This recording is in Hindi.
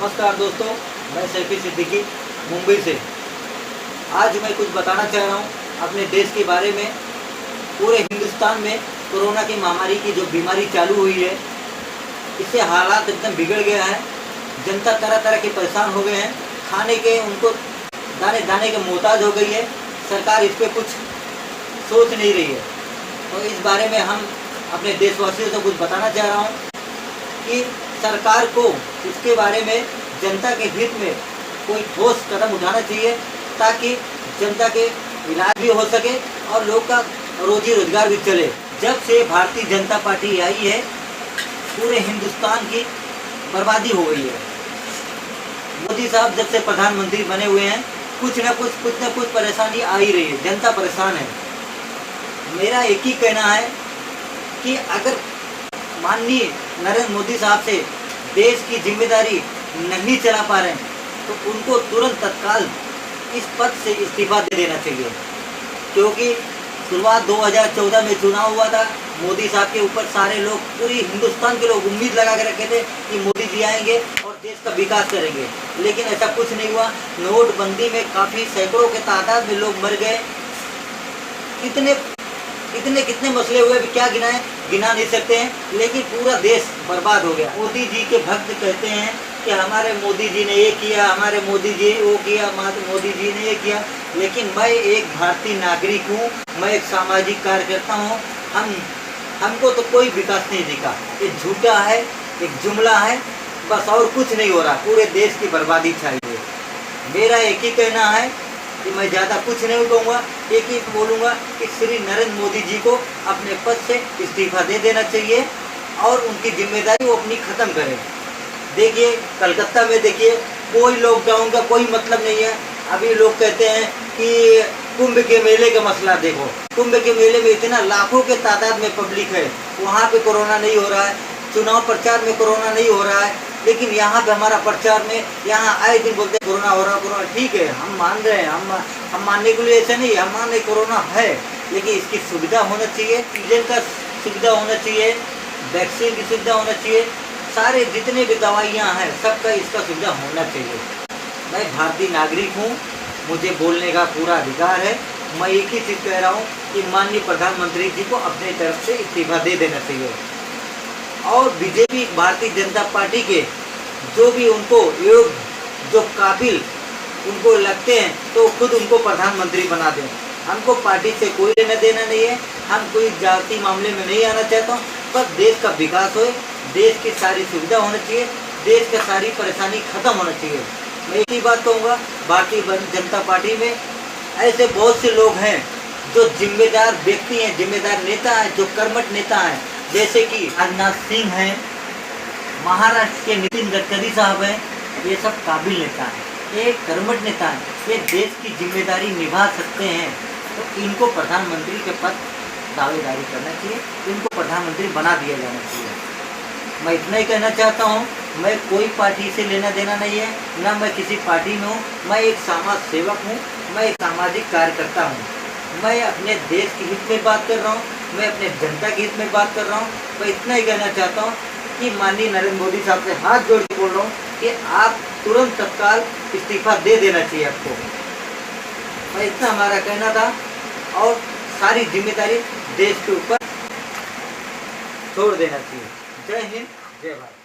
नमस्कार दोस्तों, मैं सैफी सिद्दीकी मुंबई से। आज मैं कुछ बताना चाह रहा हूँ अपने देश के बारे में। पूरे हिंदुस्तान में कोरोना की महामारी की जो बीमारी चालू हुई है, इससे हालात एकदम बिगड़ गया है। जनता तरह तरह के परेशान हो गए हैं, खाने के उनको दाने दाने के मोहताज हो गई है। सरकार इस पर कुछ सोच नहीं रही है। तो इस बारे में हम अपने देशवासियों से कुछ बताना चाह रहा हूँ कि सरकार को इसके बारे में जनता के हित में कोई ठोस कदम उठाना चाहिए, ताकि जनता के इलाज भी हो सके और लोग का रोजी रोजगार भी चले। जब से भारतीय जनता पार्टी आई है, पूरे हिंदुस्तान की बर्बादी हो गई है। मोदी साहब जब से प्रधानमंत्री बने हुए हैं, कुछ न कुछ परेशानी आ ही रही है। जनता परेशान है। मेरा एक ही कहना है कि अगर माननीय नरेंद्र मोदी साहब से देश की जिम्मेदारी नहीं चला पा रहे हैं, तो उनको तुरंत तत्काल इस पद से इस्तीफा दे देना चाहिए। क्योंकि शुरुआत 2014 में चुनाव हुआ था, मोदी साहब के ऊपर सारे लोग, पूरी हिंदुस्तान के लोग उम्मीद लगा के रखे थे कि मोदी जी आएंगे और देश का विकास करेंगे, लेकिन ऐसा कुछ नहीं हुआ। नोटबंदी में काफ़ी सैकड़ों के तादाद में लोग मर गए। कितने मसले हुए, क्या गिना नहीं सकते हैं, लेकिन पूरा देश बर्बाद हो गया। मोदी जी के भक्त कहते हैं कि हमारे मोदी जी ने ये किया, हमारे मोदी जी वो किया, मोदी जी ने ये किया। लेकिन मैं एक भारतीय नागरिक हूँ, मैं एक सामाजिक कार्यकर्ता हूँ। हमको तो कोई विकास नहीं दिखा। ये झूठा है, एक जुमला है, बस और कुछ नहीं हो रहा। पूरे देश की बर्बादी छाई है। मेरा एक ही कहना है कि मैं ज़्यादा कुछ नहीं कहूँगा, एक ही बोलूँगा कि श्री नरेंद्र मोदी जी को अपने पद से इस्तीफा दे देना चाहिए और उनकी जिम्मेदारी वो अपनी ख़त्म करें। देखिए, कलकत्ता में देखिए, कोई लॉकडाउन का कोई मतलब नहीं है। अभी लोग कहते हैं कि कुंभ के मेले का मसला देखो। कुंभ के मेले में इतना लाखों के तादाद में पब्लिक है, वहाँ पे कोरोना नहीं हो रहा है। चुनाव प्रचार में कोरोना नहीं हो रहा है, लेकिन यहाँ पे हमारा प्रचार में यहाँ आए दिन बोलते हैं कोरोना हो रहा है, कोरोना। ठीक है, हम मान रहे हैं, हम मानने के लिए ऐसा नहीं, हम मान रहे कोरोना है, लेकिन इसकी सुविधा होना चाहिए, ऑक्सीजन का सुविधा होना चाहिए, वैक्सीन की सुविधा होना चाहिए, सारे जितने भी दवाइयाँ हैं सबका इसका सुविधा होना चाहिए। मैं भारतीय नागरिक हूँ, मुझे बोलने का पूरा अधिकार है। मैं एक ही चीज़ कह रहा हूँ कि माननीय प्रधानमंत्री जी को अपने तरफ से इस्तीफा दे देना चाहिए। और बीजेपी, भारतीय जनता पार्टी के जो भी उनको योग्य, जो काबिल उनको लगते हैं, तो खुद उनको प्रधानमंत्री बना दें। हमको पार्टी से कोई लेना देना नहीं है, हम कोई जाति मामले में नहीं आना चाहता हूँ। बस देश का विकास हो, देश की सारी सुविधा होना चाहिए, देश का सारी परेशानी खत्म होना चाहिए। मैं एक ही बात कहूँगा, भारतीय जनता पार्टी में ऐसे बहुत से लोग हैं जो जिम्मेदार व्यक्ति हैं, जिम्मेदार नेता हैं, जो कर्मठ नेता हैं, जैसे कि राजनाथ सिंह हैं, महाराष्ट्र के नितिन गडकरी साहब हैं। ये सब काबिल नेता हैं, ये कर्मठ नेता हैं, ये देश की जिम्मेदारी निभा सकते हैं। तो इनको प्रधानमंत्री के पद दावेदारी करना चाहिए, इनको प्रधानमंत्री बना दिया जाना चाहिए। मैं इतना ही कहना चाहता हूँ। मैं कोई पार्टी से लेना देना नहीं है, ना मैं किसी पार्टी में हूँ। मैं एक समाज सेवक हूँ, मैं एक सामाजिक कार्यकर्ता हूँ। मैं अपने देश के हित में बात कर रहा हूँ, मैं अपने जनता के हित में बात कर रहा हूँ। मैं इतना ही कहना चाहता हूँ कि माननीय नरेंद्र मोदी साहब से हाथ जोड़ के बोल रहा हूँ कि आप तुरंत तत्काल इस्तीफा दे देना चाहिए आपको। मैं इतना हमारा कहना था, और सारी जिम्मेदारी देश के ऊपर छोड़ देना चाहिए। जय हिंद, जय भारत।